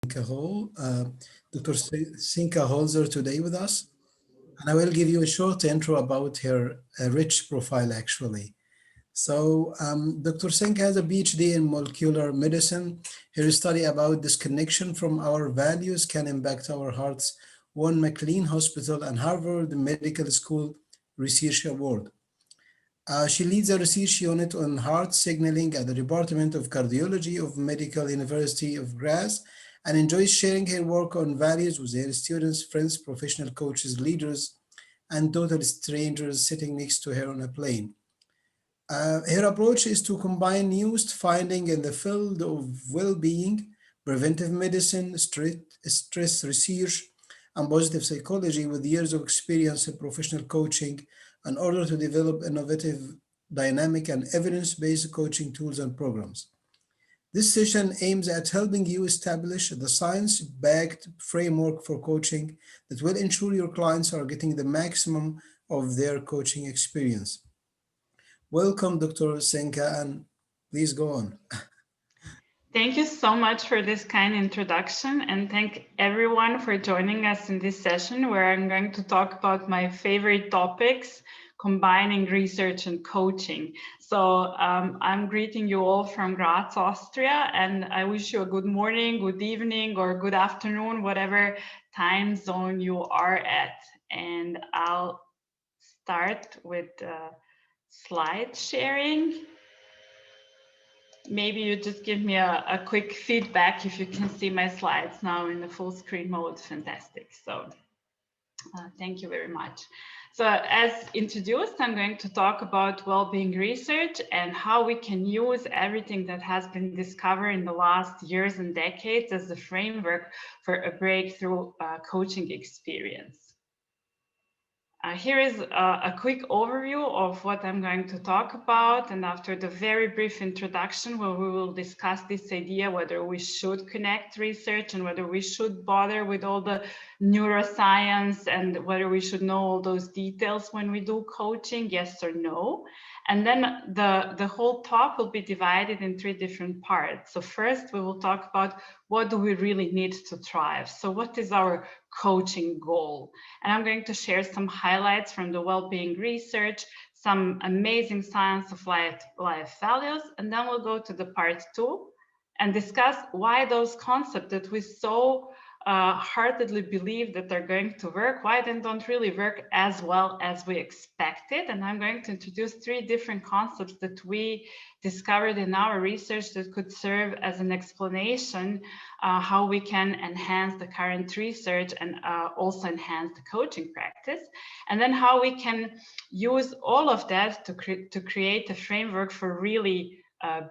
Dr. Senka Holzer today with us, and I will give you a short intro about her rich profile actually. Dr. Senka has a PhD in molecular medicine. Her study about disconnection from our values can impact our hearts won McLean Hospital and Harvard Medical School Research Award. She leads a research unit on heart signaling at the Department of Cardiology of Medical University of Graz and enjoys sharing her work on values with her students, friends, professional coaches, leaders, and total strangers sitting next to her on a plane. Her approach is to combine newest finding in the field of well-being, preventive medicine, stress research, and positive psychology with years of experience in professional coaching in order to develop innovative, dynamic, and evidence-based coaching tools and programs. This session aims at helping you establish the science-backed framework for coaching that will ensure your clients are getting the maximum of their coaching experience. Welcome, Dr. Senka, and please go on. Thank you so much for this kind introduction, and thank everyone for joining us in this session where I'm going to talk about my favorite topics, combining research and coaching. So I'm greeting you all from Graz, Austria, and I wish you a good morning, good evening, or good afternoon, whatever time zone you are at. And I'll start with slide sharing. Maybe you just give me a quick feedback if you can see my slides now in the full screen mode. Fantastic. So thank you very much. So as introduced, I'm going to talk about well-being research and how we can use everything that has been discovered in the last years and decades as the framework for a breakthrough coaching experience. Here is a quick overview of what I'm going to talk about, and after the very brief introduction where we will discuss this idea whether we should connect research and whether we should bother with all the neuroscience and whether we should know all those details when we do coaching, yes or no. And then the whole talk will be divided in three different parts. So first we will talk about what do we really need to thrive. So what is our coaching goal? And I'm going to share some highlights from the well-being research, some amazing science of life values, and then we'll go to the part two and discuss why those concepts that we so heartedly believe that they're going to work, why they don't really work as well as we expected. And I'm going to introduce three different concepts that we discovered in our research that could serve as an explanation how we can enhance the current research and also enhance the coaching practice. And then how we can use all of that to create a framework for really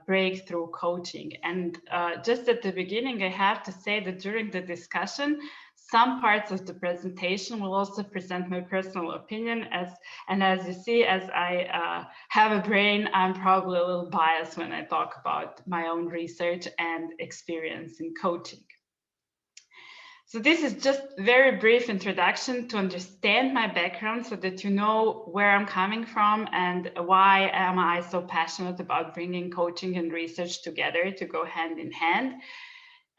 breakthrough coaching. And just at the beginning, I have to say that during the discussion, some parts of the presentation will also present my personal opinion as you see, as I have a brain, I'm probably a little biased when I talk about my own research and experience in coaching. So this is just a very brief introduction to understand my background so that you know where I'm coming from and why am I so passionate about bringing coaching and research together to go hand in hand.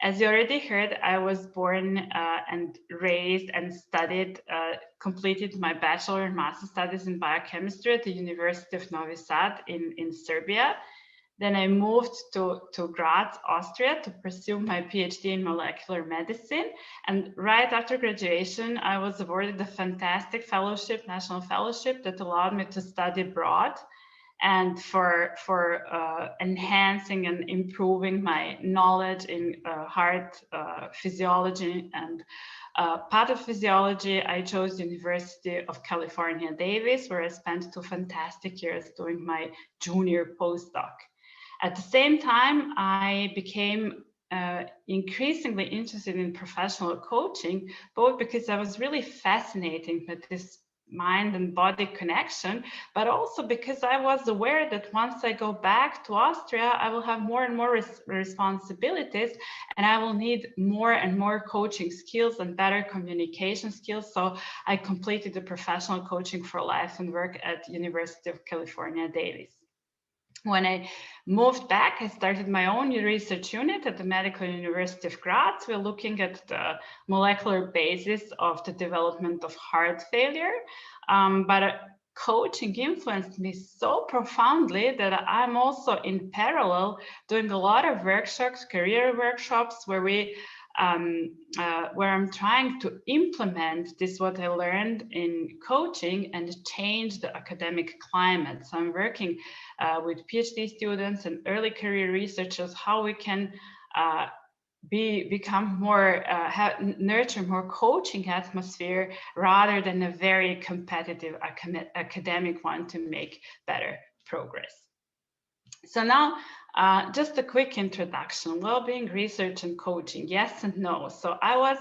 As you already heard, I was born and raised and studied, completed my bachelor and master studies in biochemistry at the University of Novi Sad in Serbia. Then I moved to Graz, Austria to pursue my PhD in molecular medicine. And right after graduation, I was awarded a fantastic fellowship, national fellowship that allowed me to study abroad and for enhancing and improving my knowledge in heart physiology and pathophysiology. I chose University of California, Davis, where I spent 2 fantastic years doing my junior postdoc. At the same time, I became increasingly interested in professional coaching, both because I was really fascinated by this mind and body connection, but also because I was aware that once I go back to Austria, I will have more and more responsibilities and I will need more and more coaching skills and better communication skills. So I completed the professional coaching for life and work at University of California, Davis. When I moved back. I started my own research unit at the Medical University of Graz. We're looking at the molecular basis of the development of heart failure. But coaching influenced me so profoundly that I'm also in parallel doing a lot of workshops, career workshops, where where I'm trying to implement this, what I learned in coaching, and change the academic climate. So I'm working with PhD students and early career researchers, how we can become more, nurture more coaching atmosphere rather than a very competitive academic one to make better progress. So now, just a quick introduction, well-being research and coaching, yes and no. So I was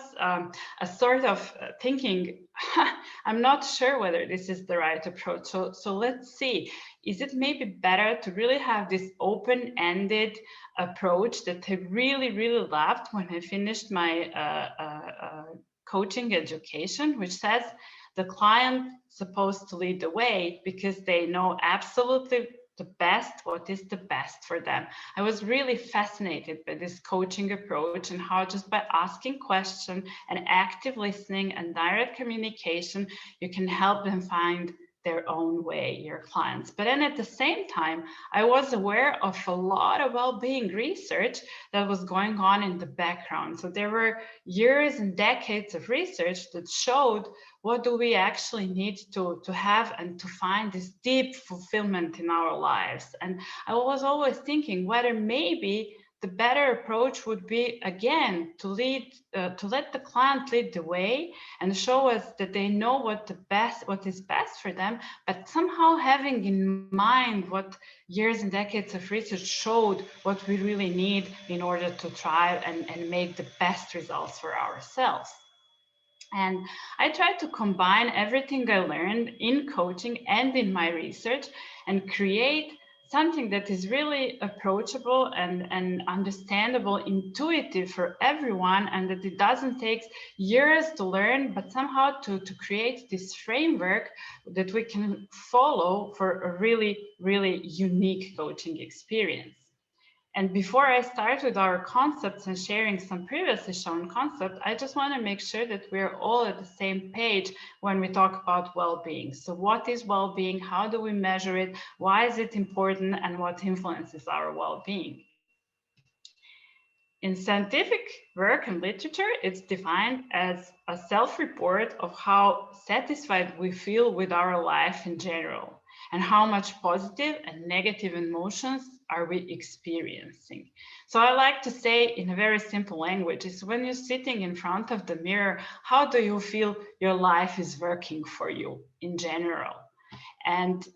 a sort of thinking, I'm not sure whether this is the right approach. So let's see, is it maybe better to really have this open-ended approach that I really, really loved when I finished my coaching education, which says the client supposed to lead the way because they know absolutely the best, what is the best for them. I was really fascinated by this coaching approach and how just by asking questions and active listening and direct communication, you can help them find their own way, your clients. But then at the same time, I was aware of a lot of well-being research that was going on in the background. So there were years and decades of research that showed what do we actually need to have and to find this deep fulfillment in our lives. And I was always thinking whether maybe the better approach would be, again, to let the client lead the way and show us that they know what is best for them, but somehow having in mind what years and decades of research showed what we really need in order to try and make the best results for ourselves. And I tried to combine everything I learned in coaching and in my research and create something that is really approachable and understandable, intuitive for everyone, and that it doesn't take years to learn, but somehow to create this framework that we can follow for a really, really unique coaching experience. And before I start with our concepts and sharing some previously shown concepts, I just want to make sure that we're all at the same page when we talk about well-being. So what is well-being? How do we measure it? Why is it important? And what influences our well-being? In scientific work and literature, it's defined as a self-report of how satisfied we feel with our life in general, and how much positive and negative emotions are we experiencing. So I like to say in a very simple language is when you're sitting in front of the mirror, how do you feel your life is working for you in general? And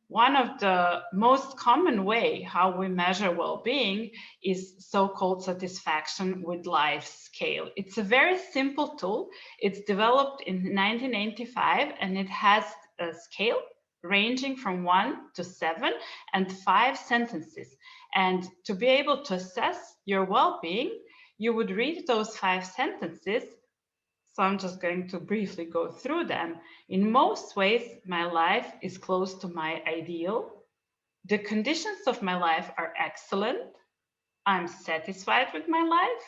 one of the most common way how we measure well-being is so-called satisfaction with life scale. It's a very simple tool. It's developed in 1985 and it has a scale ranging from 1 to 7 and 5 sentences. And to be able to assess your well-being, you would read those 5 sentences. So I'm just going to briefly go through them. In most ways, my life is close to my ideal. The conditions of my life are excellent. I'm satisfied with my life.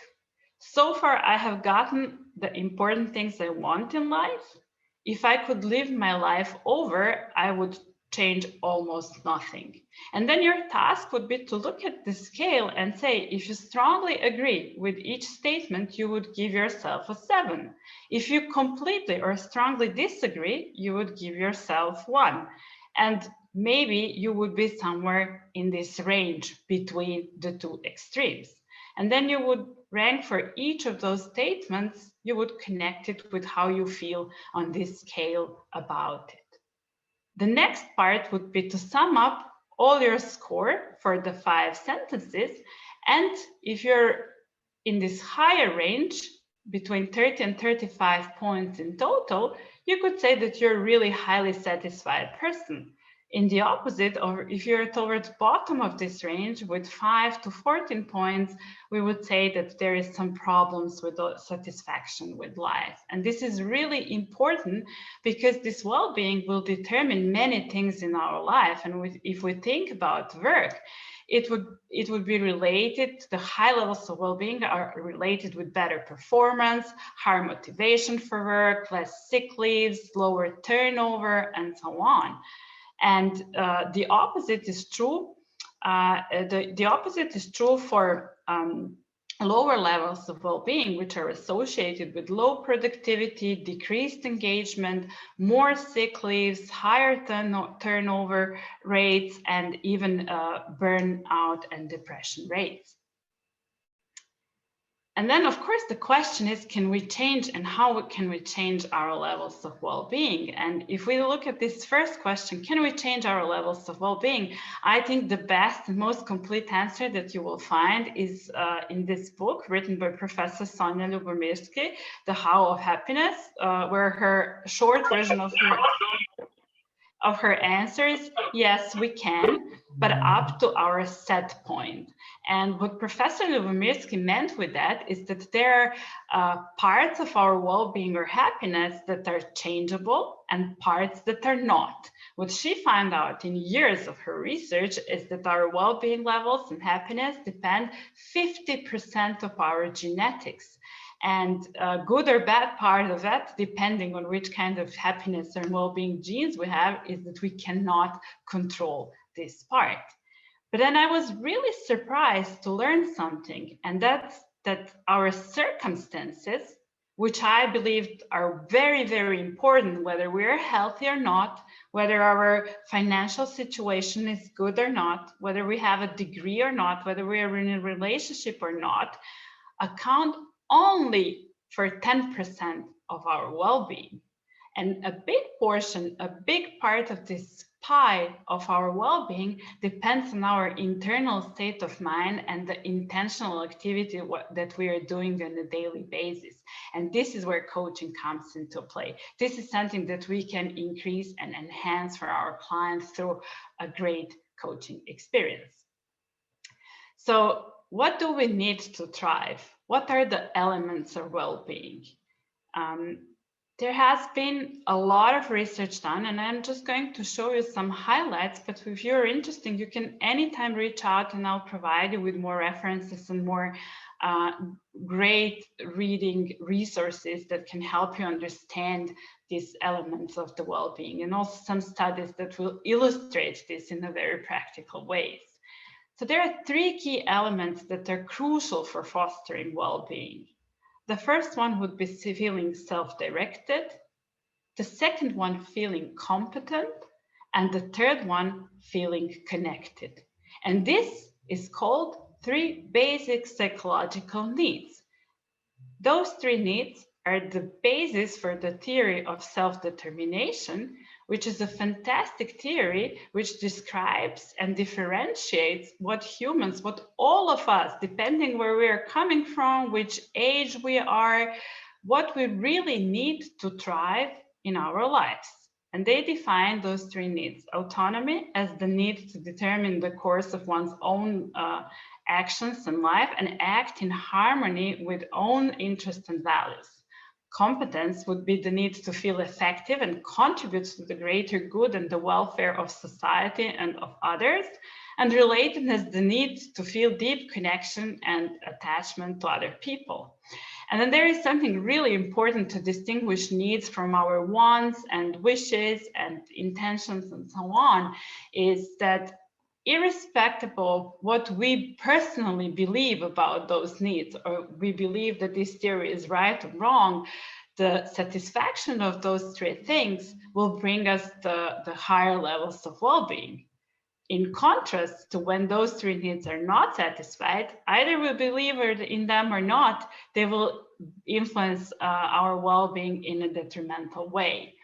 So far, I have gotten the important things I want in life. If I could live my life over, I would change almost nothing. And then your task would be to look at the scale and say, if you strongly agree with each statement, you would give yourself a 7. If you completely or strongly disagree, you would give yourself 1. And maybe you would be somewhere in this range between the two extremes. And then you would rank for each of those statements, you would connect it with how you feel on this scale about it. The next part would be to sum up all your score for the 5 sentences. And if you're in this higher range, between 30 and 35 points in total, you could say that you're a really highly satisfied person. In the opposite, or if you're towards bottom of this range with 5 to 14 points, we would say that there is some problems with satisfaction with life. And this is really important because this well-being will determine many things in our life. And if we think about work, it would be related to the high levels of well-being are related with better performance, higher motivation for work, less sick leaves, lower turnover, and so on. And the opposite is true. The opposite is true for lower levels of well-being, which are associated with low productivity, decreased engagement, more sick leaves, higher turnover rates, and even burnout and depression rates. And then, of course, the question is, can we change, and how can we change our levels of well-being? And if we look at this first question, can we change our levels of well-being? I think the best and most complete answer that you will find is in this book written by Professor Sonia Lyubomirsky, The How of Happiness, where her short version of her answer is, yes, we can, but up to our set point. And what Professor Lyubomirsky meant with that is that there are parts of our well-being or happiness that are changeable and parts that are not. What she found out in years of her research is that our well-being levels and happiness depend 50% of our genetics. And good or bad part of that, depending on which kind of happiness and well-being genes we have, is that we cannot control this part. But then I was really surprised to learn something, and that's that our circumstances, which I believe are very, very important, whether we're healthy or not, whether our financial situation is good or not, whether we have a degree or not, whether we are in a relationship or not, account only for 10% of our well-being. And a big portion, a big part of this pie of our well-being depends on our internal state of mind and the intentional activity that we are doing on a daily basis. And this is where coaching comes into play. This is something that we can increase and enhance for our clients through a great coaching experience. So what do we need to thrive? What are the elements of well-being? There has been a lot of research done, and I'm just going to show you some highlights, but if you're interested, you can anytime reach out and I'll provide you with more references and more great reading resources that can help you understand these elements of the well-being, and also some studies that will illustrate this in a very practical ways. So there are three key elements that are crucial for fostering well-being. The first one would be feeling self-directed. The second one, feeling competent. And the third one, feeling connected. And this is called 3 basic psychological needs. Those 3 needs are the basis for the theory of self-determination, which is a fantastic theory which describes and differentiates what humans, what all of us, depending where we are coming from, which age we are, what we really need to thrive in our lives. And they define those 3 needs. Autonomy as the need to determine the course of one's own actions in life and act in harmony with own interests and values. Competence would be the need to feel effective and contribute to the greater good and the welfare of society and of others. And relatedness, the need to feel deep connection and attachment to other people. And then there is something really important to distinguish needs from our wants and wishes and intentions and so on, is that irrespective of what we personally believe about those needs, or we believe that this theory is right or wrong, the satisfaction of those 3 things will bring us the higher levels of well-being. In contrast to when those 3 needs are not satisfied, either we believe in them or not, they will influence our well-being in a detrimental way.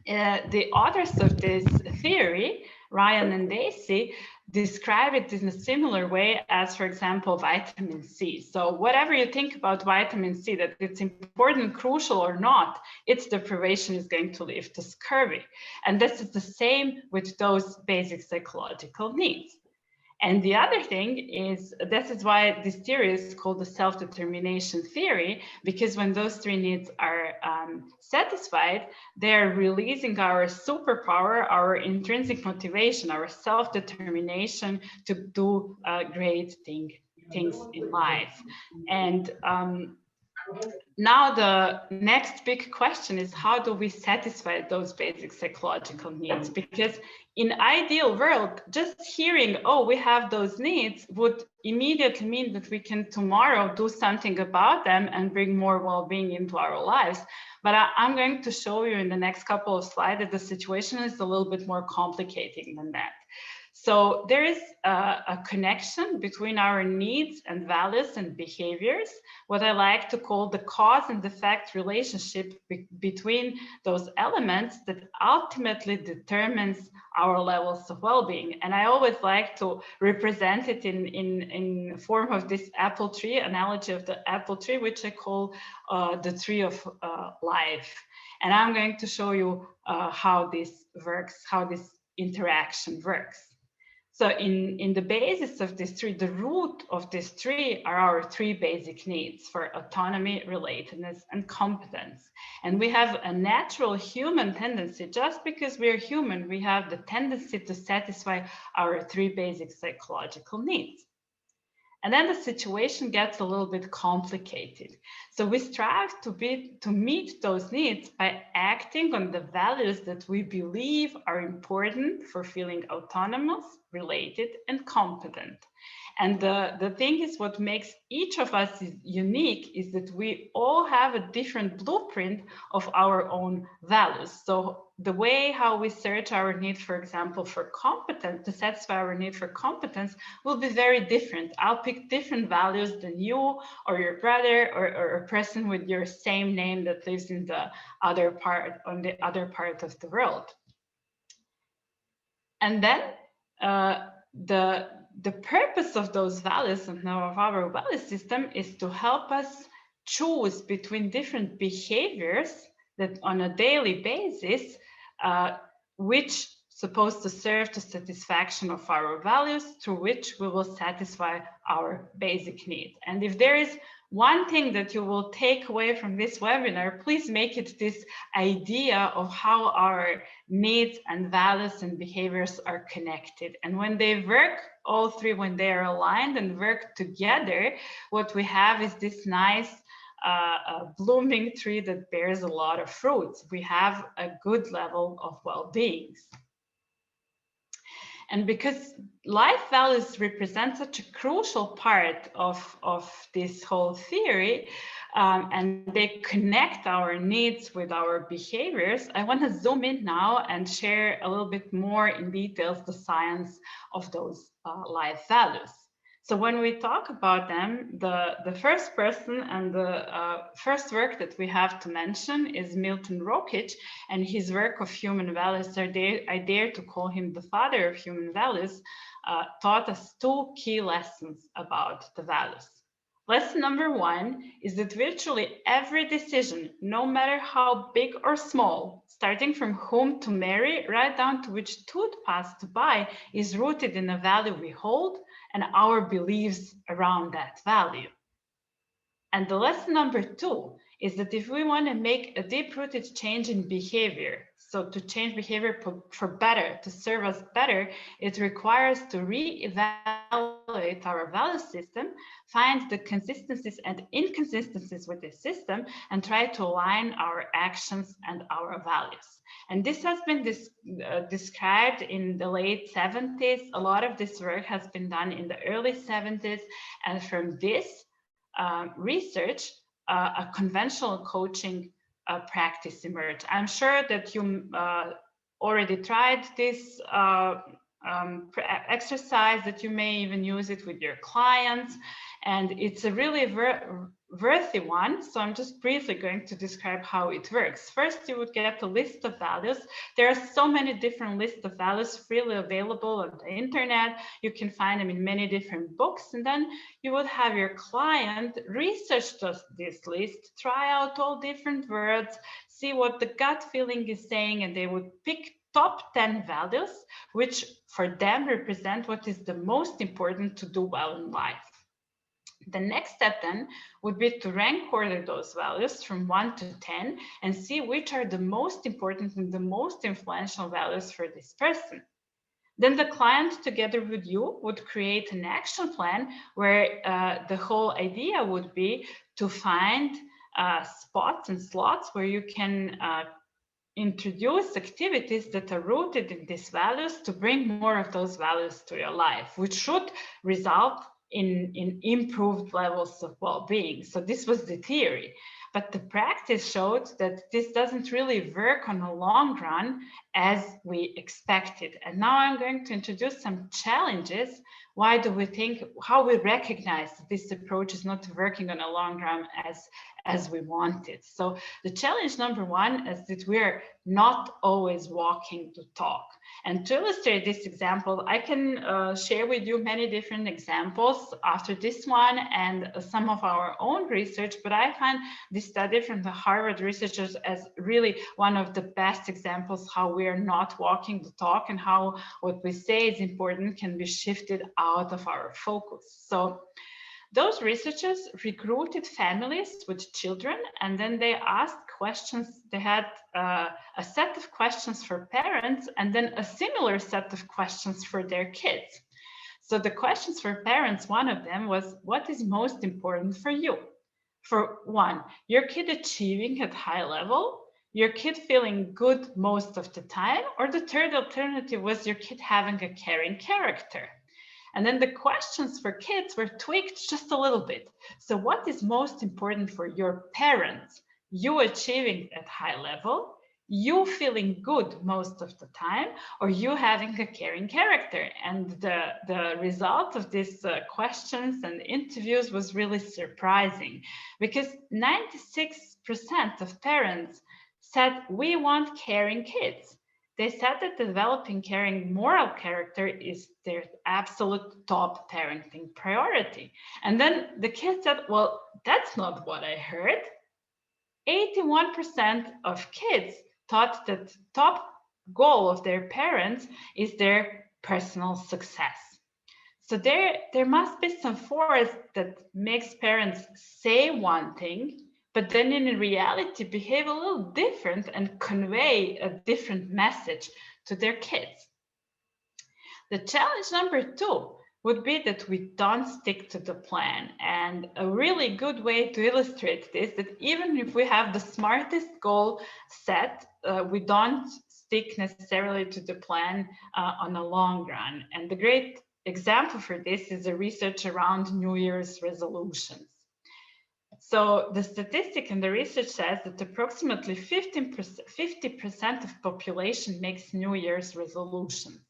The authors of this theory, Ryan and Daisy, describe it in a similar way as, for example, vitamin C. So whatever you think about vitamin C, that it's important, crucial or not, its deprivation is going to lead to scurvy. And this is the same with those basic psychological needs. And the other thing is, this is why this theory is called the self-determination theory, because when those 3 needs are satisfied, they're releasing our superpower, our intrinsic motivation, our self-determination to do great things in life. And now the next big question is, how do we satisfy those basic psychological needs? Because in ideal world, just hearing, oh, we have those needs would immediately mean that we can tomorrow do something about them and bring more well-being into our lives. But I'm going to show you in the next couple of slides that the situation is a little bit more complicated than that. So there is a connection between our needs and values and behaviors, what I like to call the cause and effect relationship between those elements that ultimately determines our levels of well-being. And I always like to represent it in form of this apple tree, analogy of the apple tree, which I call the tree of life. And I'm going to show you how this works, how this interaction works. So in the basis of this tree, the root of this tree are our three basic needs for autonomy, relatedness, and competence. And we have a natural human tendency, just because we're human, we have the tendency to satisfy our three basic psychological needs. And then the situation gets a little bit complicated. So we strive to meet those needs by acting on the values that we believe are important for feeling autonomous, related, and competent. And the thing is, what makes each of us unique is that we all have a different blueprint of our own values. So the way how we search our need, for example, for competence, to satisfy our need for competence, will be very different. I'll pick different values than you or your brother or a person with your same name that lives in the other part, on the other part of the world. And then the purpose of those values and of our value system is to help us choose between different behaviors that on a daily basis, which supposed to serve the satisfaction of our values, through which we will satisfy our basic needs. And if there is one thing that you will take away from this webinar, please make it this idea of how our needs and values and behaviors are connected. And when they work, all three, when they are aligned and work together, what we have is this nice blooming tree that bears a lot of fruits. We have a good level of well-being. And because life values represent such a crucial part of this whole theory, and they connect our needs with our behaviors, I want to zoom in now and share a little bit more in details the science of those life values. So when we talk about them, the first person and the first work that we have to mention is Milton Rokic, and his work of human values, I dare to call him the father of human values, taught us two key lessons about the values. Lesson number one is that virtually every decision, no matter how big or small, starting from whom to marry, right down to which toothpaste to buy, is rooted in a value we hold and our beliefs around that value. And the lesson number two is that if we want to make a deep-rooted change in behavior, so to change behavior for better, to serve us better, it requires to re-evaluate our value system, find the consistencies and inconsistencies with this system, and try to align our actions and our values. And this has been described in the late 70s. A lot of this work has been done in the early 70s. And from this research, a conventional coaching practice emerged. I'm sure that you already tried this exercise, that you may even use it with your clients. And it's a really worthy one. So I'm just briefly going to describe how it works. First, you would get a list of values. There are so many different lists of values freely available on the internet. You can find them in many different books. And then you would have your client research this list, try out all different words, see what the gut feeling is saying, and they would pick top 10 values, which for them represent what is the most important to do well in life. The next step then would be to rank order those values from 1 to 10 and see which are the most important and the most influential values for this person. Then the client, together with you, would create an action plan where the whole idea would be to find spots and slots where you can introduce activities that are rooted in these values to bring more of those values to your life, which should result in improved levels of well-being. So this was the theory, but the practice showed that this doesn't really work on a long run as we expected. And now I'm going to introduce some challenges. Why do we think, how we recognize that this approach is not working on a long run as we wanted? So the challenge number one is that we're not always walking the talk. And to illustrate this example, I can share with you many different examples after this one and some of our own research, but I find this study from the Harvard researchers as really one of the best examples how we are not walking the talk and how what we say is important can be shifted out of our focus. So those researchers recruited families with children, and then they asked questions. They had a set of questions for parents and then a similar set of questions for their kids. So the questions for parents, one of them was, what is most important for you? For one, your kid achieving at high level, your kid feeling good most of the time, or the third alternative was your kid having a caring character. And then the questions for kids were tweaked just a little bit. So what is most important for your parents? You achieving at high level, you feeling good most of the time, or you having a caring character? And the result of these questions and interviews was really surprising, because 96% of parents said, we want caring kids. They said that developing caring moral character is their absolute top parenting priority. And then the kids said, well, that's not what I heard. 81% of kids thought that top goal of their parents is their personal success. So there must be some force that makes parents say one thing, but then in reality behave a little different and convey a different message to their kids. The challenge number two would be that we don't stick to the plan. And a really good way to illustrate this, that even if we have the smartest goal set, we don't stick necessarily to the plan on a long run. And the great example for this is the research around New Year's resolutions. So the statistic and the research says that approximately 50% of population makes New Year's resolutions.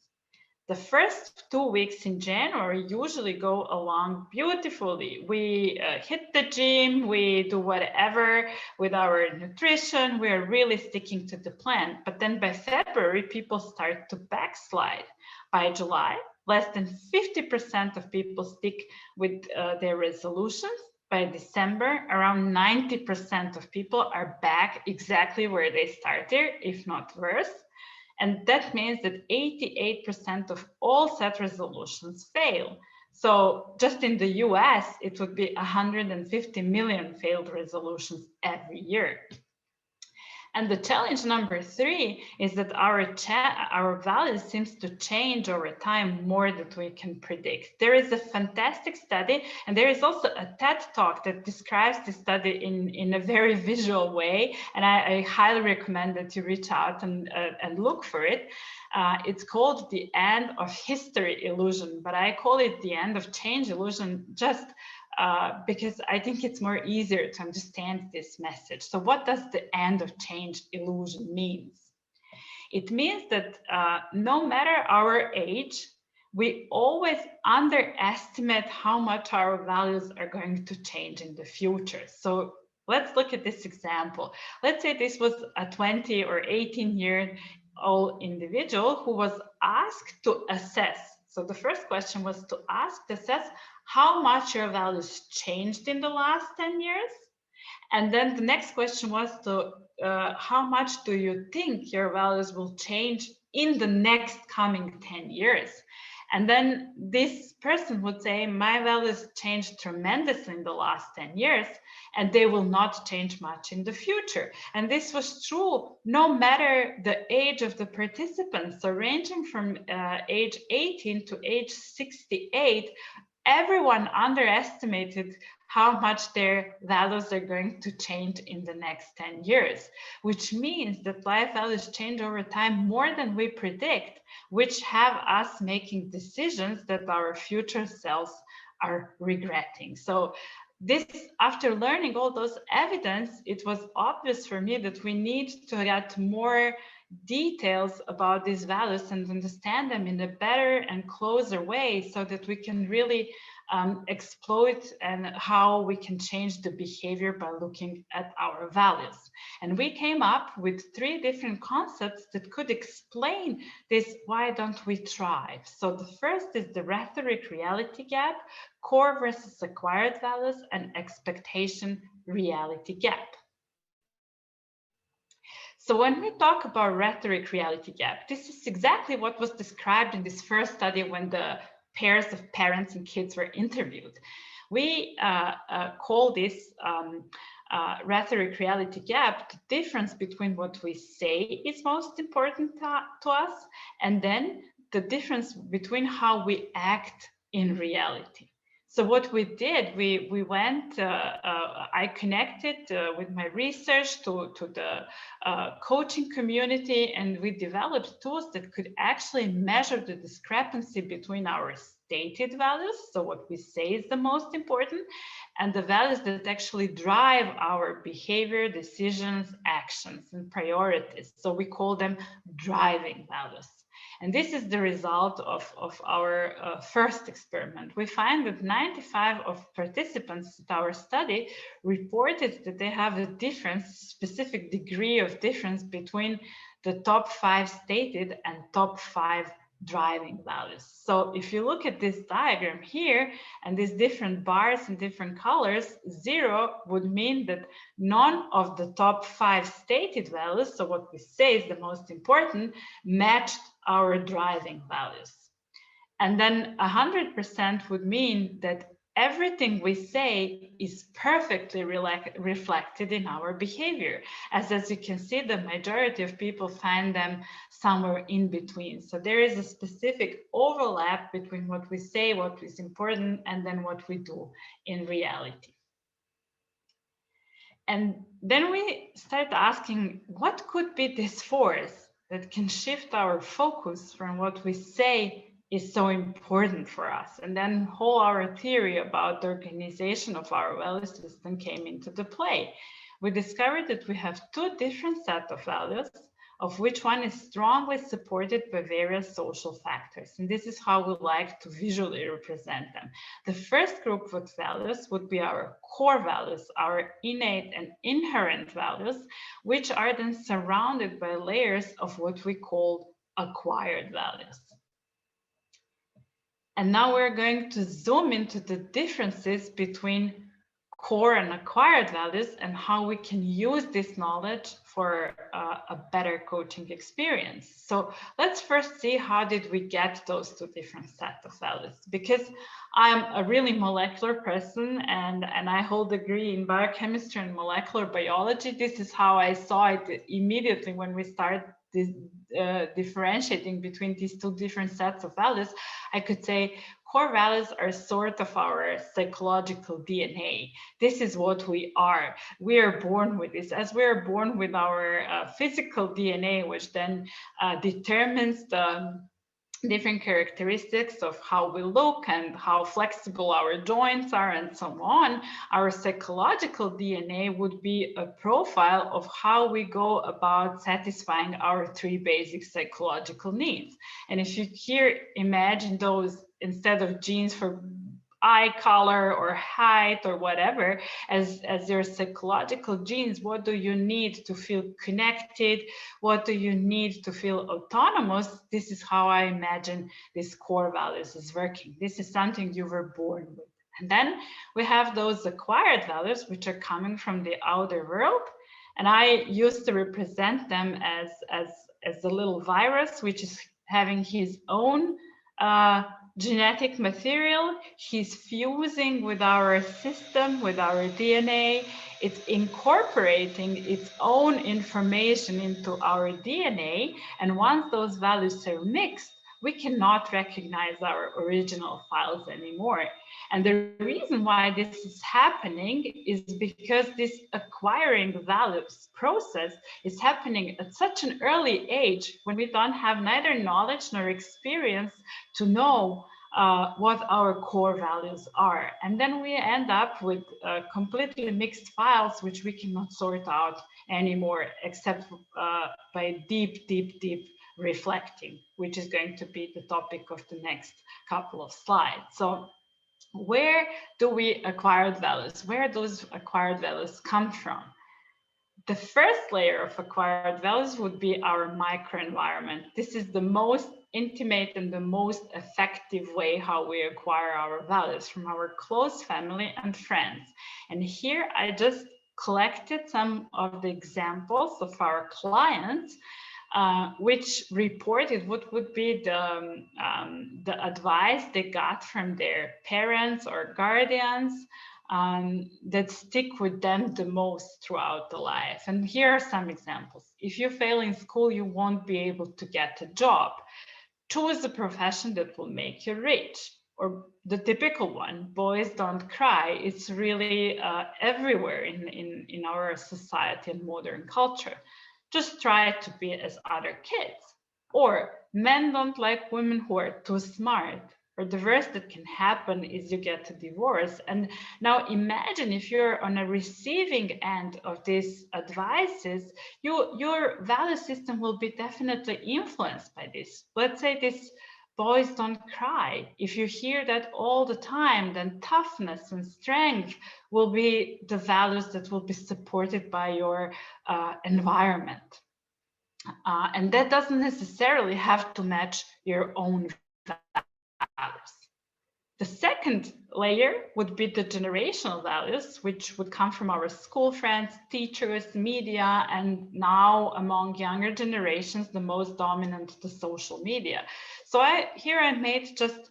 The first 2 weeks in January usually go along beautifully. We hit the gym, we do whatever with our nutrition, we are really sticking to the plan. But then by February, people start to backslide. By July, less than 50% of people stick with their resolutions. By December, around 90% of people are back exactly where they started, if not worse. And that means that 88% of all set resolutions fail. So just in the US, it would be 150 million failed resolutions every year. And the challenge number three is that our values seems to change over time more than we can predict. There is a fantastic study, and there is also a TED Talk that describes the study in a very visual way. And I highly recommend that you reach out and look for it. It's called The End of History Illusion, but I call it The End of Change Illusion just because I think it's more easier to understand this message. So what does the end of change illusion means? It means that no matter our age, we always underestimate how much our values are going to change in the future. So let's look at this example. Let's say this was a 20 or 18-year-old individual who was asked to assess. So the first question was to assess how much your values changed in the last 10 years. And then the next question was to how much do you think your values will change in the next coming 10 years? And then this person would say, my values changed tremendously in the last 10 years, and they will not change much in the future. And this was true no matter the age of the participants. So ranging from age 18 to age 68, everyone underestimated how much their values are going to change in the next 10 years, which means that life values change over time more than we predict, which have us making decisions that our future selves are regretting. So this, after learning all those evidence, it was obvious for me that we need to get more details about these values and understand them in a better and closer way so that we can really exploit and how we can change the behavior by looking at our values. And we came up with 3 different concepts that could explain this why don't we thrive. So the first is the rhetoric reality gap, core versus acquired values, and expectation reality gap. So when we talk about rhetoric reality gap, this is exactly what was described in this first study when the pairs of parents and kids were interviewed. We call this rhetoric reality gap the difference between what we say is most important to us and then the difference between how we act in reality. So what we did, we went, I connected with my research to the coaching community, and we developed tools that could actually measure the discrepancy between our stated values, so what we say is the most important, and the values that actually drive our behavior, decisions, actions, and priorities. So we call them driving values. And this is the result of our first experiment. We find that 95% of participants at our study reported that they have a difference, specific degree of difference between the top 5 stated and top 5 driving values. So if you look at this diagram here and these different bars in different colors, 0 would mean that none of the top 5 stated values, so what we say is the most important, matched our driving values. And then 100% would mean that everything we say is perfectly reflected in our behavior. As you can see, the majority of people find them somewhere in between. So there is a specific overlap between what we say, what is important, and then what we do in reality. And then we start asking, what could be this force that can shift our focus from what we say is so important for us? And then whole our theory about the organization of our value system came into the play. We discovered that we have 2 different sets of values, of which one is strongly supported by various social factors. And this is how we like to visually represent them. The first group of values would be our core values, our innate and inherent values, which are then surrounded by layers of what we call acquired values. And now we're going to zoom into the differences between core and acquired values and how we can use this knowledge for a better coaching experience. So let's first see how did we get those 2 different sets of values, because I'm a really molecular person and I hold a degree in biochemistry and molecular biology. This is how I saw it immediately when we started this, differentiating between these 2 different sets of values. I could say core values are sort of our psychological DNA. This is what we are. We are born with this, as we are born with our physical DNA, which then determines the different characteristics of how we look and how flexible our joints are and so on. Our psychological DNA would be a profile of how we go about satisfying our 3 basic psychological needs. And if you here imagine those, instead of genes for eye color or height or whatever, as your psychological genes, what do you need to feel connected? What do you need to feel autonomous? This is how I imagine this core values is working. This is something you were born with. And then we have those acquired values, which are coming from the outer world. And I used to represent them as a little virus, which is having his own genetic material. He's fusing with our system, with our DNA. It's incorporating its own information into our DNA. And once those values are mixed, we cannot recognize our original files anymore. And the reason why this is happening is because this acquiring values process is happening at such an early age when we don't have neither knowledge nor experience to know what our core values are. And then we end up with completely mixed files, which we cannot sort out anymore, except by deep reflecting, which is going to be the topic of the next couple of slides. So where do we acquire values? Where those acquired values come from? The first layer of acquired values would be our microenvironment. This is the most intimate and the most effective way how we acquire our values, from our close family and friends. And here I just collected some of the examples of our clients which reported what would be the advice they got from their parents or guardians that stick with them the most throughout the life. And here are some examples. If you fail in school, you won't be able to get a job. Choose a profession that will make you rich. Or the typical one, boys don't cry. It's really everywhere in our society and modern culture. Just try to be as other kids. Or men don't like women who are too smart. Or the worst that can happen is you get a divorce. And now imagine if you're on a receiving end of these advices, your value system will be definitely influenced by this. Let's say this boys don't cry. If you hear that all the time, then toughness and strength will be the values that will be supported by your environment. And that doesn't necessarily have to match your own values. The second layer would be the generational values, which would come from our school friends, teachers, media, and now among younger generations, the most dominant, the social media. So here I made just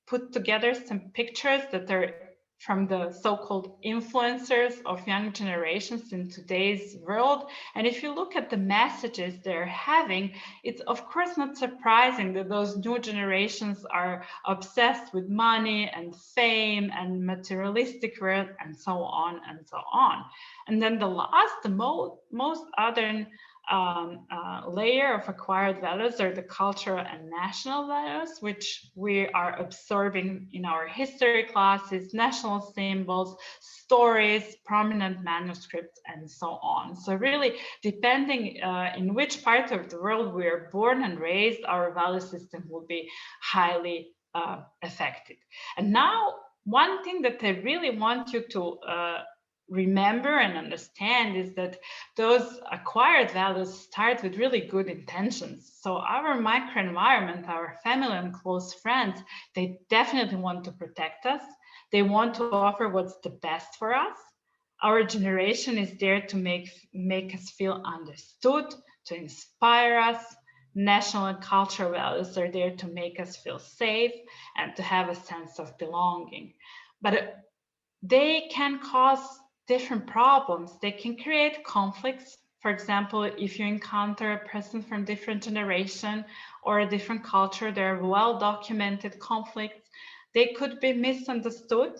put together some pictures that are from the so-called influencers of young generations in today's world. And if you look at the messages they're having, it's of course not surprising that those new generations are obsessed with money and fame and materialistic world and so on and so on. And then the last, the most other layer of acquired values are the cultural and national values, which we are absorbing in our history classes, national symbols, stories, prominent manuscripts, and so on. So really, depending in which part of the world we are born and raised, our value system will be highly affected. And now, one thing that I really want you to remember and understand is that those acquired values start with really good intentions. So our microenvironment, our family and close friends, they definitely want to protect us. They want to offer what's the best for us. Our generation is there to make us feel understood, to inspire us. National and cultural values are there to make us feel safe and to have a sense of belonging. But they can cause different problems. They can create conflicts. For example, if you encounter a person from different generation or a different culture, there are well-documented conflicts. They could be misunderstood.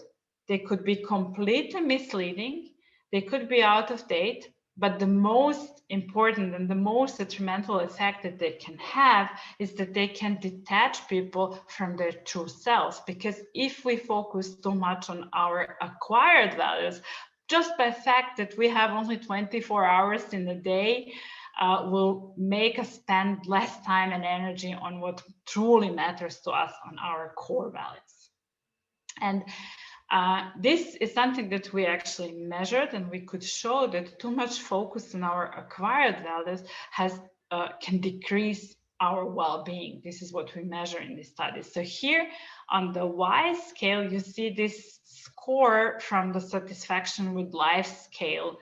They could be completely misleading. They could be out of date. But the most important and the most detrimental effect that they can have is that they can detach people from their true selves. Because if we focus too much on our acquired values, just by the fact that we have only 24 hours in a day will make us spend less time and energy on what truly matters to us, on our core values. And this is something that we actually measured, and we could show that too much focus on our acquired values can decrease our well-being. This is what we measure in this study. So here on the Y scale, you see this score from the satisfaction with life scale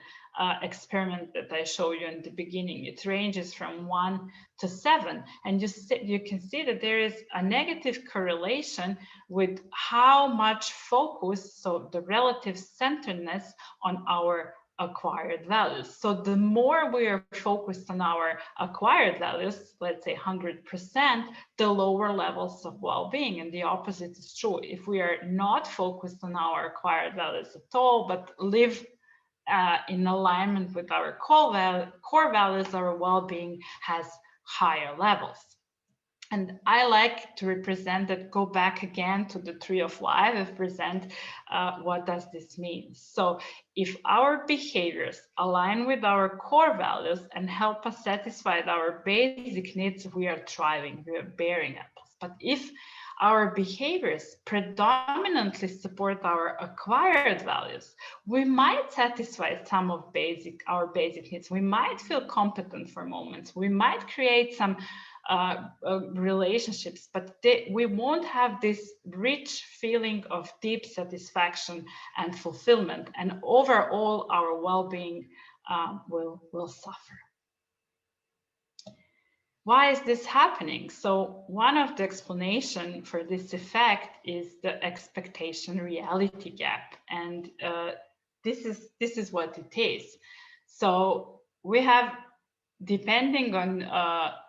experiment that I showed you in the beginning. It ranges from 1 to 7, and you can see that there is a negative correlation with how much focus, so the relative centeredness on our acquired values. So the more we are focused on our acquired values, let's say 100%, the lower levels of well-being. And the opposite is true. If we are not focused on our acquired values at all, but live in alignment with our core values, our well-being has higher levels. And I like to represent that, go back again to the tree of life and present what does this mean. So if our behaviors align with our core values and help us satisfy our basic needs, we are thriving, we are bearing apples. But if our behaviors predominantly support our acquired values, we might satisfy some of our basic needs. We might feel competent for moments. We might create some relationships, but we won't have this rich feeling of deep satisfaction and fulfillment, and overall our well-being will suffer. Why is this happening? So one of the explanations for this effect is the expectation reality gap, and this is what it is. So we have, depending on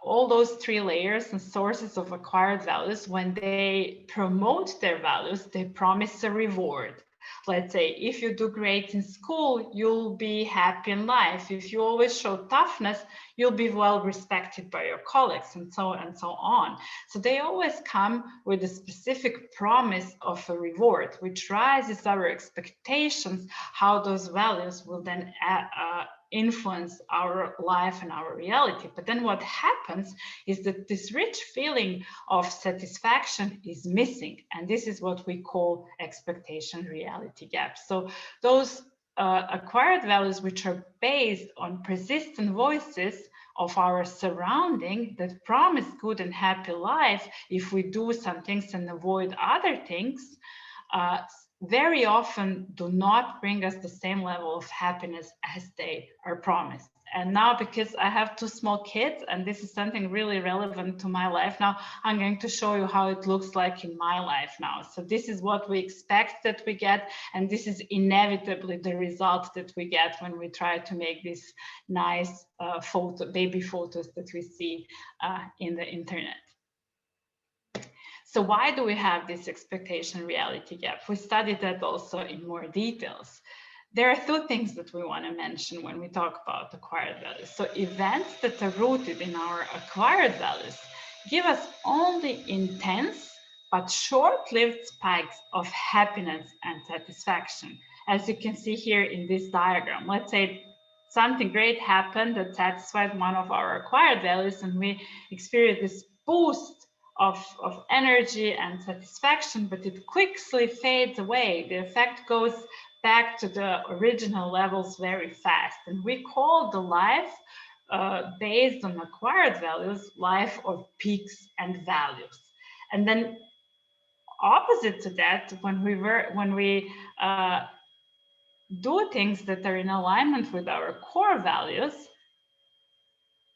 all those 3 layers and sources of acquired values, when they promote their values, they promise a reward. Let's say, if you do great in school, you'll be happy in life. If you always show toughness, you'll be well respected by your colleagues, and so on. So they always come with a specific promise of a reward, which raises our expectations how those values will then influence our life and our reality. But then what happens is that this rich feeling of satisfaction is missing, and this is what we call expectation reality gap. So those acquired values, which are based on persistent voices of our surrounding that promise good and happy life if we do some things and avoid other things, very often do not bring us the same level of happiness as they are promised. And now, because I have 2 small kids, and this is something really relevant to my life now, I'm going to show you how it looks like in my life now. So this is what we expect that we get, and this is inevitably the result that we get when we try to make these nice baby photos that we see in the internet. So why do we have this expectation reality gap? We studied that also in more details. There are 2 things that we want to mention when we talk about acquired values. So events that are rooted in our acquired values give us only intense but short-lived spikes of happiness and satisfaction. As you can see here in this diagram, let's say something great happened that satisfied one of our acquired values, and we experience this boost of energy and satisfaction, but it quickly fades away. The effect goes back to the original levels very fast. And we call the life based on acquired values, life of peaks and values. And then opposite to that, when we do things that are in alignment with our core values,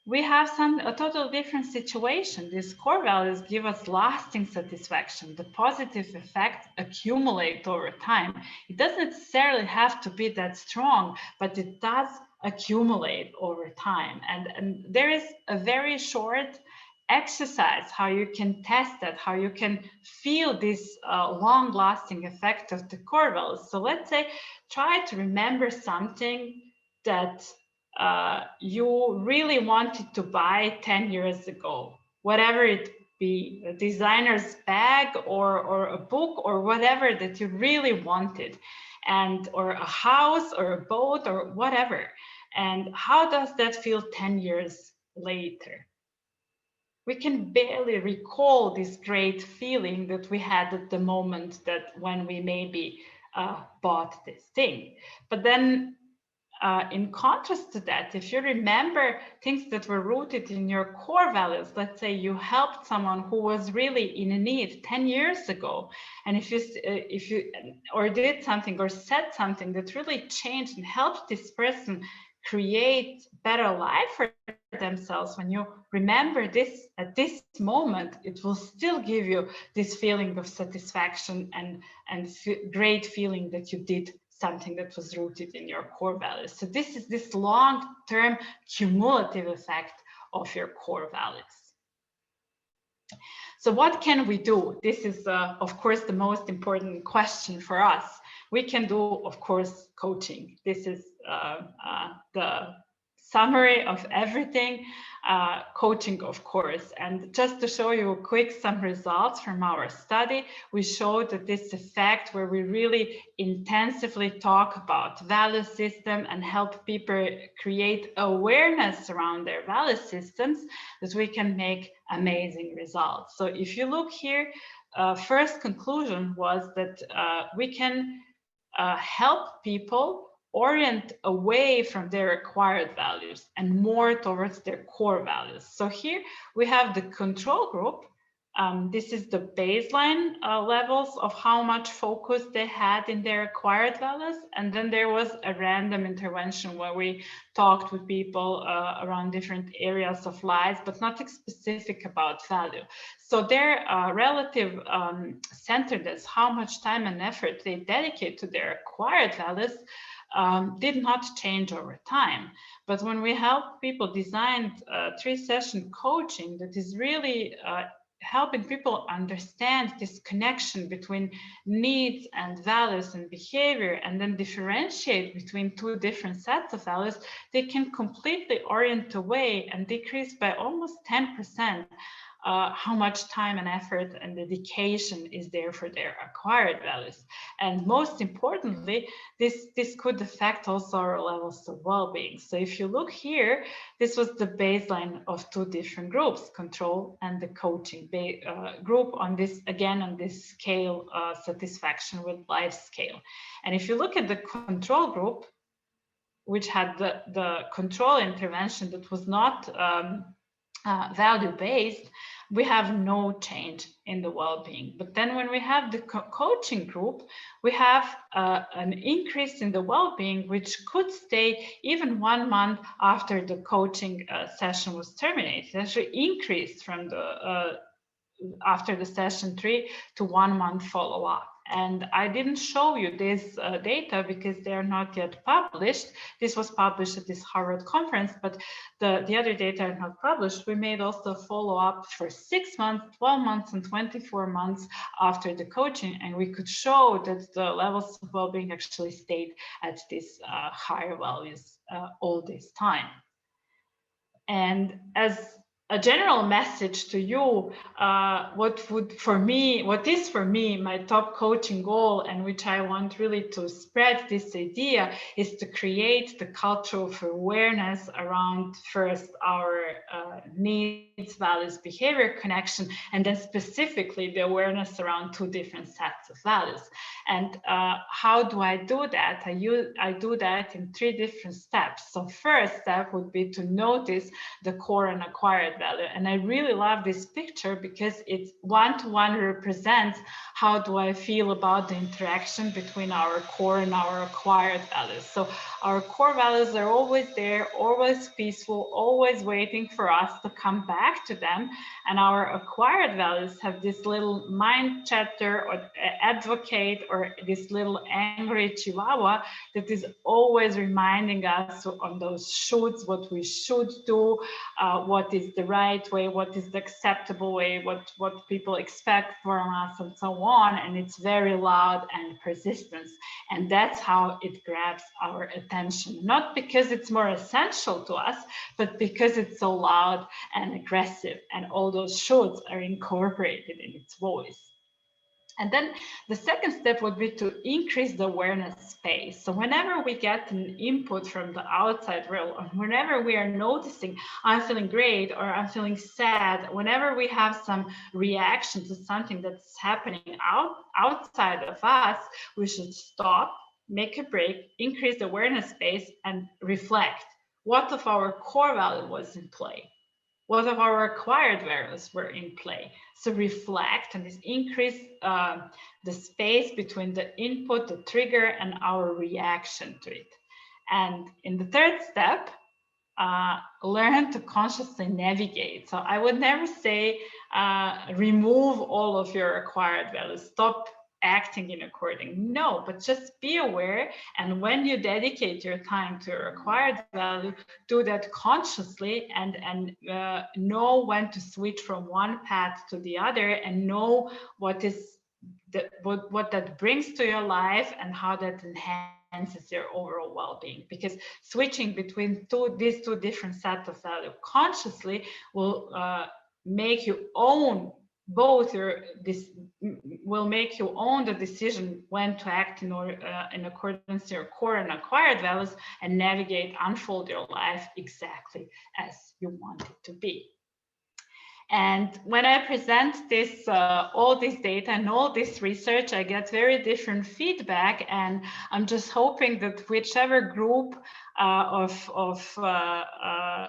we have a totally different situation. These core values give us lasting satisfaction. The positive effects accumulate over time. It doesn't necessarily have to be that strong, but it does accumulate over time. And there is a very short exercise how you can test that, how you can feel this long-lasting effect of the core values. So let's say, try to remember something that you really wanted to buy 10 years ago, whatever it be, a designer's bag or a book or whatever that you really wanted, or a house or a boat or whatever. And how does that feel 10 years later? We can barely recall this great feeling that we had at the moment that when we maybe bought this thing. But then in contrast to that, if you remember things that were rooted in your core values, let's say you helped someone who was really in a need 10 years ago, and if you or did something or said something that really changed and helped this person create better life for themselves, when you remember this at this moment, it will still give you this feeling of satisfaction and great feeling that you did something that was rooted in your core values. So this is this long-term cumulative effect of your core values. So what can we do? This is, of course, the most important question for us. We can do, of course, coaching. This is the summary of everything, coaching, of course. And just to show you quick some results from our study, we showed that this effect where we really intensively talk about value system and help people create awareness around their value systems, that we can make amazing results. So if you look here, first conclusion was that we can help people orient away from their acquired values and more towards their core values. So here we have the control group. This is the baseline levels of how much focus they had in their acquired values. And then there was a random intervention where we talked with people around different areas of life, but nothing specific about value. So their relative centeredness, how much time and effort they dedicate to their acquired values, did not change over time. But when we help people design 3-session coaching that is really helping people understand this connection between needs and values and behavior, and then differentiate between 2 different sets of values, they can completely orient away and decrease by almost 10% how much time and effort and dedication is there for their acquired values. And most importantly, this could affect also our levels of well-being. So if you look here, this was the baseline of 2 different groups, control and the coaching group on this, again, on this scale, satisfaction with life scale. And if you look at the control group, which had the control intervention that was not value-based, we have no change in the well-being. But then when we have the coaching group, we have an increase in the well-being, which could stay even 1 month after the coaching session was terminated. It actually increased from the after the session 3 to 1 month follow-up. And I didn't show you this data because they are not yet published. This was published at this Harvard conference, but the other data are not published. We made also follow-up for 6 months, 12 months, and 24 months after the coaching, and we could show that the levels of well-being actually stayed at these higher values all this time. And as a general message to you, what is for me my top coaching goal, and which I want really to spread this idea, is to create the culture of awareness around first our needs, values, behavior connection, and then specifically the awareness around 2 different sets of values. And how do I do that? I do that in 3 different steps. So first step would be to notice the core and acquired value. And I really love this picture because it one-to-one represents how do I feel about the interaction between our core and our acquired values. So our core values are always there, always peaceful, always waiting for us to come back to them. And our acquired values have this little mind chatter or advocate or this little angry chihuahua that is always reminding us on those shoulds what we should do, what is the right way, what is the acceptable way, what people expect from us, and so on. And it's very loud and persistent. And that's how it grabs our attention, not because it's more essential to us, but because it's so loud and aggressive, and all those shoulds are incorporated in its voice. And then the second step would be to increase the awareness space. So whenever we get an input from the outside world, or whenever we are noticing I'm feeling great or I'm feeling sad, whenever we have some reaction to something that's happening outside of us, we should stop. make a break, increase the awareness space, and reflect what of our core value was in play. What of our acquired values were in play? So reflect and increase the space between the input, the trigger, and our reaction to it. And in the third step, learn to consciously navigate. So I would never say remove all of your acquired values, stop acting in according. No, but just be aware. And when you dedicate your time to your acquired value, do that consciously and know when to switch from one path to the other, and know what is what that brings to your life and how that enhances your overall well-being. Because switching between these two different sets of value consciously will make you own both will make you own the decision when to act in accordance to your core and acquired values, and navigate, unfold your life exactly as you want it to be. And when I present this, all this data and all this research, I get very different feedback. And I'm just hoping that whichever group of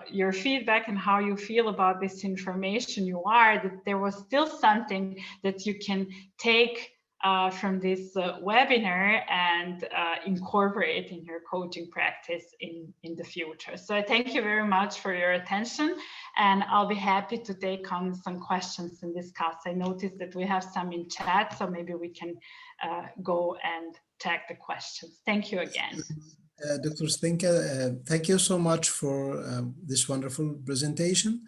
your feedback and how you feel about this information you are, that there was still something that you can take from this webinar and incorporate in your coaching practice in the future. So I thank you very much for your attention, and I'll be happy to take on some questions and discuss. I noticed that we have some in chat, so maybe we can go and check the questions. Thank you again. Dr. Senka, thank you so much for this wonderful presentation.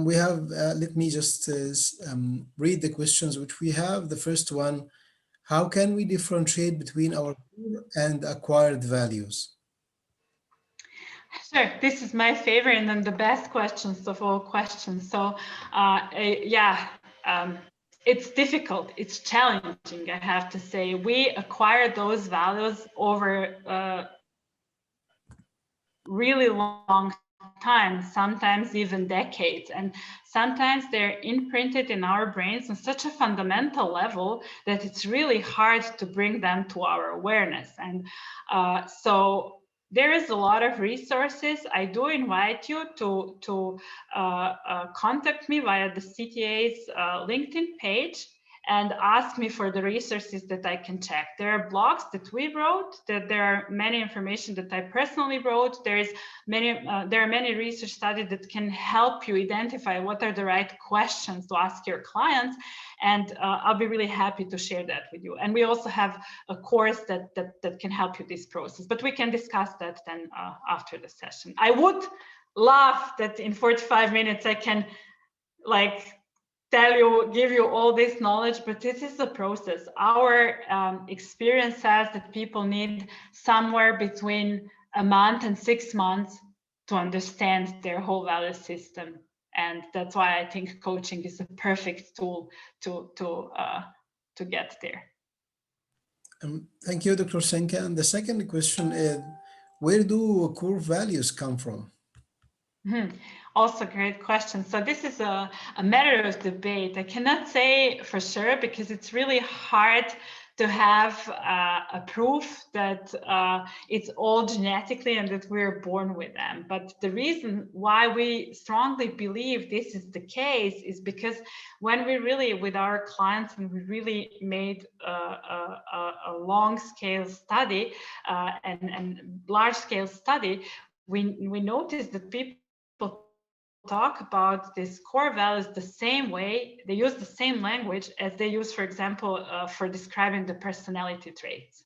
We have, let me just read the questions which we have. The first one, how can we differentiate between our core and acquired values? Sure, this is my favorite and then the best questions of all questions. So it's difficult, it's challenging, I have to say. We acquire those values over really long time, sometimes even decades, and sometimes they're imprinted in our brains on such a fundamental level that it's really hard to bring them to our awareness. And so there is a lot of resources. I do invite you to contact me via the CTA's LinkedIn page and ask me for the resources that I can check. There are blogs that we wrote, that there are many information that I personally wrote. There are many research studies that can help you identify what are the right questions to ask your clients, and I'll be really happy to share that with you. And we also have a course that can help you this process, but we can discuss that then after the session. I would love that in 45 minutes I can give you all this knowledge, but this is the process. Our experience says that people need somewhere between a month and 6 months to understand their whole value system. And that's why I think coaching is a perfect tool to get there. Thank you, Dr. Senka. And the second question is, where do core values come from? Also great question. So this is a matter of debate. I cannot say for sure because it's really hard to have a proof that it's all genetically and that we're born with them. But the reason why we strongly believe this is the case is because when we really, with our clients, and we really made a long-scale study and large-scale study, we noticed that people talk about these core values the same way. They use the same language as they use, for example, for describing the personality traits.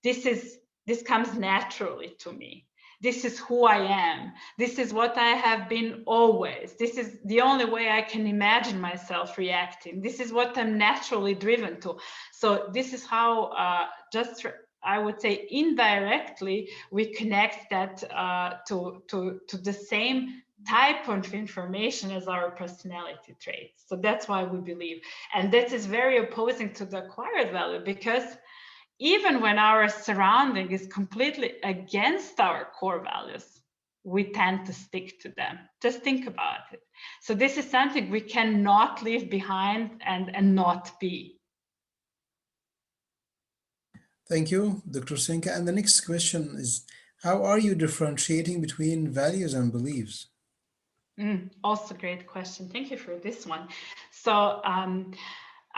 This comes naturally to me. This is who I am. This is what I have been always. This is the only way I can imagine myself reacting. This is what I'm naturally driven to. So this is how I would say indirectly we connect that to the same type of information as our personality traits. So that's why we believe. And that is very opposing to the acquired value, because even when our surrounding is completely against our core values, we tend to stick to them. Just think about it. So this is something we cannot leave behind and not be. Thank you, Dr. Senka. And the next question is, how are you differentiating between values and beliefs? Also great question. Thank you for this one. So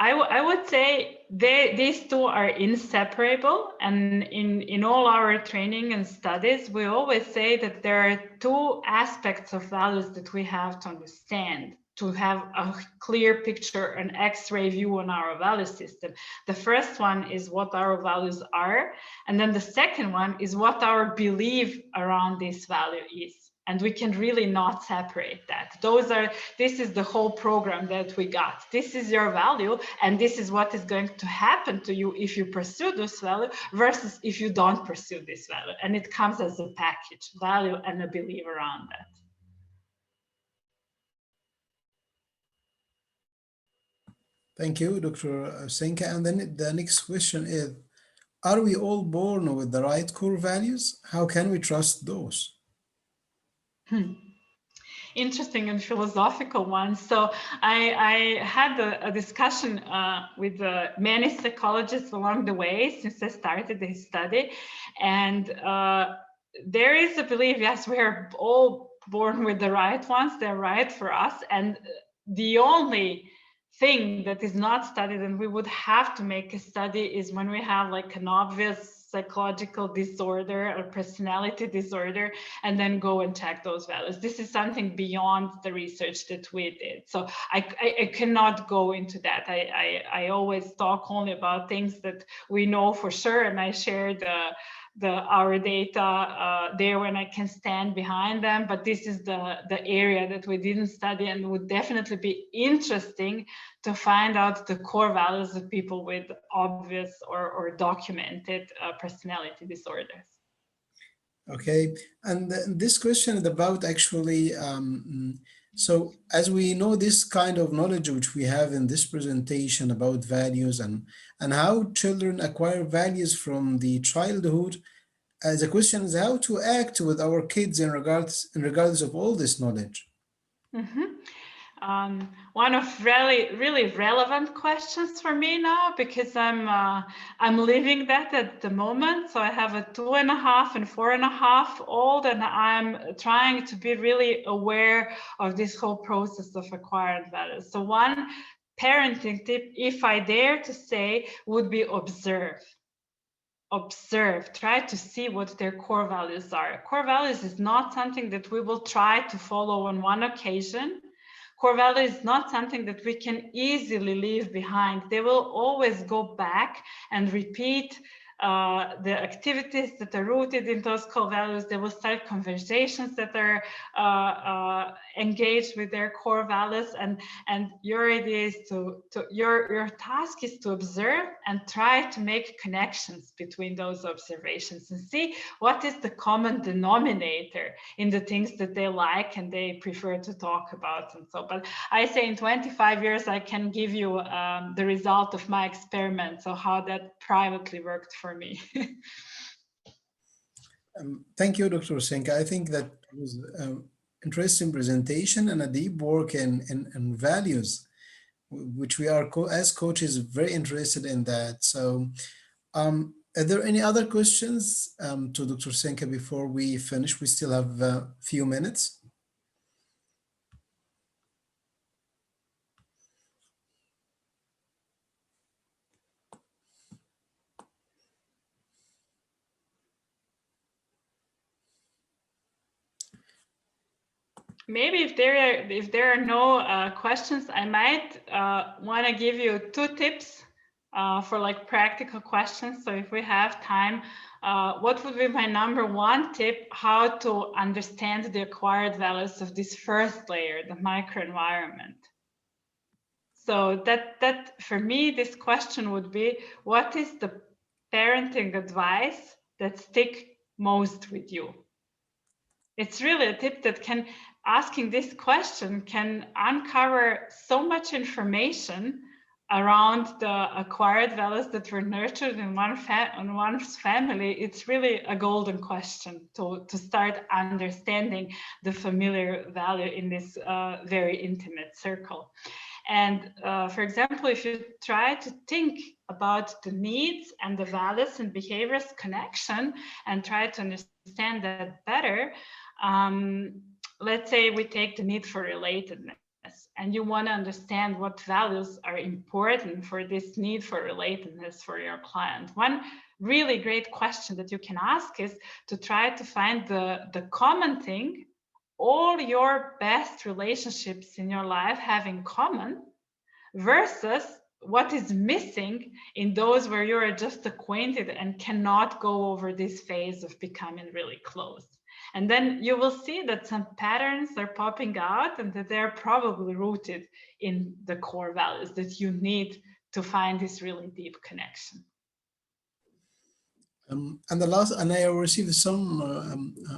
I would say these two are inseparable, and in all our training and studies, we always say that there are two aspects of values that we have to understand to have a clear picture, an X-ray view on our value system. The first one is what our values are, and then the second one is what our belief around this value is. And we can really not separate that. This is the whole program that we got. This is your value, and this is what is going to happen to you if you pursue this value versus if you don't pursue this value. And it comes as a package, value and a belief around that. Thank you, Dr. Senka. And then the next question is, are we all born with the right core values? How can we trust those? Interesting and philosophical one. So I had a discussion with many psychologists along the way since I started this study. And there is a belief, yes, we're all born with the right ones. They're right for us. And the only thing that is not studied, and we would have to make a study, is when we have like an obvious psychological disorder or personality disorder, and then go and check those values. This is something beyond the research that we did. So I cannot go into that. I always talk only about things that we know for sure, and I share our data there when I can stand behind them. But this is the area that we didn't study, and would definitely be interesting to find out the core values of people with obvious or documented personality disorders. Okay, and this question is about actually, so as we know this kind of knowledge which we have in this presentation about values and how children acquire values from the childhood, the question is how to act with our kids in regards of all this knowledge. One of really relevant questions for me now, because I'm living that at the moment. So I have a 2.5 and 4.5 old, and I'm trying to be really aware of this whole process of acquired values. So one parenting tip, if I dare to say, would be observe, try to see what their core values are. Core values is not something that we will try to follow on one occasion. Core value is not something that we can easily leave behind. They will always go back and repeat the activities that are rooted in those core values. They will start conversations that are engaged with their core values. And your idea is your task is to observe and try to make connections between those observations and see what is the common denominator in the things that they like and they prefer to talk about. And so, but I say in 25 years, I can give you the result of my experiment. So how that privately worked for me. Thank you, Dr. Senka. I think that was an interesting presentation and a deep work in values, which we are as coaches very interested in that. So are there any other questions to Dr. Senka before we finish? We still have a few minutes. Maybe if there are no questions, I might want to give you 2 tips for like practical questions. So if we have time, what would be my number 1 tip, how to understand the acquired values of this first layer, the microenvironment? So that for me, this question would be, what is the parenting advice that stick most with you? It's really a tip that asking this question can uncover so much information around the acquired values that were nurtured in one's family. It's really a golden question to start understanding the familiar value in this very intimate circle. And for example, if you try to think about the needs and the values and behaviors connection and try to understand that better, let's say we take the need for relatedness and you want to understand what values are important for this need for relatedness for your client. One really great question that you can ask is to try to find the common thing all your best relationships in your life have in common versus what is missing in those where you're just acquainted and cannot go over this phase of becoming really close. And then you will see that some patterns are popping out and that they're probably rooted in the core values that you need to find this really deep connection. And I received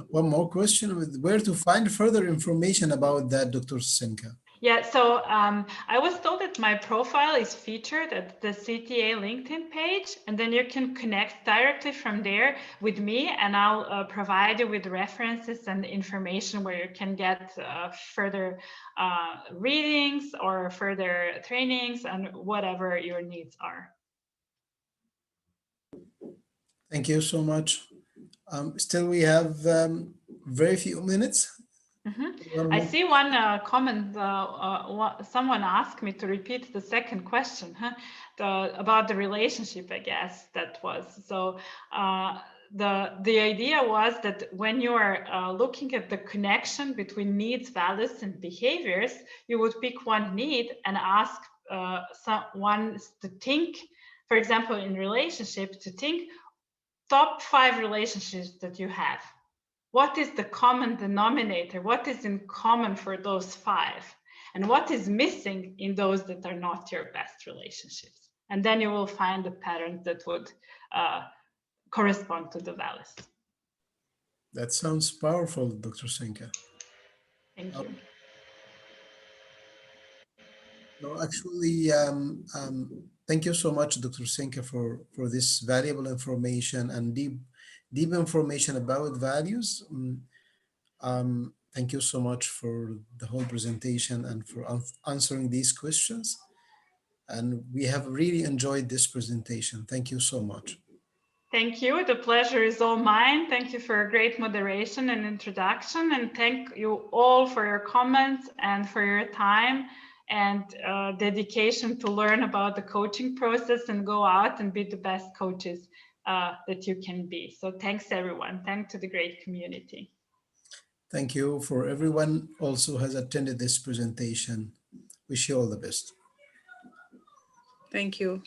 one more question with where to find further information about that, Dr. Senka. Yeah, so I was told that my profile is featured at the CTA LinkedIn page, and then you can connect directly from there with me, and I'll provide you with references and information where you can get further readings or further trainings and whatever your needs are. Thank you so much. Still, we have very few minutes. I see one comment. Someone asked me to repeat the second question about the relationship, I guess that was. So the idea was that when you are looking at the connection between needs, values, and behaviors, you would pick one need and ask someone to think, for example, in relationship, to think top 5 relationships that you have. What is the common denominator? What is in common for those 5? And what is missing in those that are not your best relationships? And then you will find the patterns that would correspond to the values. That sounds powerful, Dr. Senka. Thank you. No, actually, thank you so much, Dr. Senka, for this valuable information and deep information about values. Thank you so much for the whole presentation and for answering these questions. And we have really enjoyed this presentation. Thank you so much. Thank you. The pleasure is all mine. Thank you for a great moderation and introduction. And thank you all for your comments and for your time and dedication to learn about the coaching process and go out and be the best coaches that you can be. So thanks, everyone. Thanks to the great community. Thank you for everyone also has attended this presentation. Wish you all the best. Thank you.